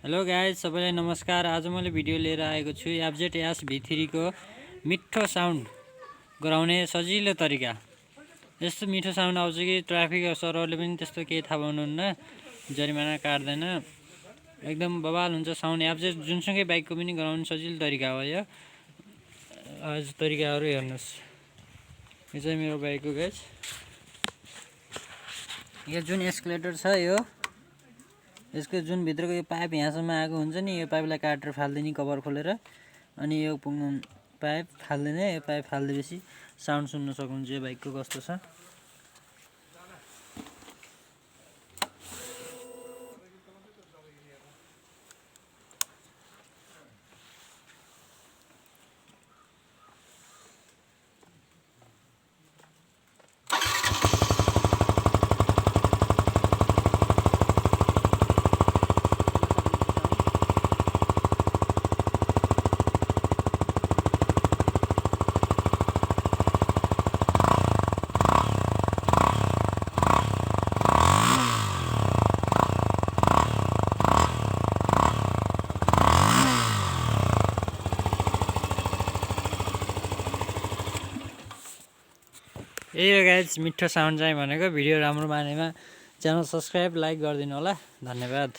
Hello guys, सबैलाई नमस्कार। आज मैले भिडियो लिएर आएको छु FZS V3 को मिठो साउन्ड गराउने सजिलो तरिका। यस्तो मिठो साउन्ड आउँछ कि ट्राफिक सरहरूले पनि त्यस्तो केही थाहा पाउनुहुन्न, जरिमाना काट्दैन, एकदम बवाल हुन्छ साउन्ड। FZS जुनसुकै बाइकको पनि गराउने सजिलो तरिका हो यो। आज तरिकाहरू हेर्नुहोस्। यो चाहिँ मेरो बाइकको गाइज, यो जुन एस्केलेटर छ, यसको जुन भित्रको यो पाइप यहाँसम्म आएको हुन्छ नि, यो पाइपलाई काटेर फाल्दिने कभर खोलेर, अनि यो पाइप फाल्दैन। यो पाइप फालिदिएपछि साउन्ड सुन्न सक्नुहुन्छ यो बाइकको कस्तो छ। यही हो गाइज मिठो साउन्ड चाहिँ भनेको। भिडियो राम्रो मानेमा च्यानल सब्सक्राइब, लाइक गरिदिनु होला। धन्यवाद।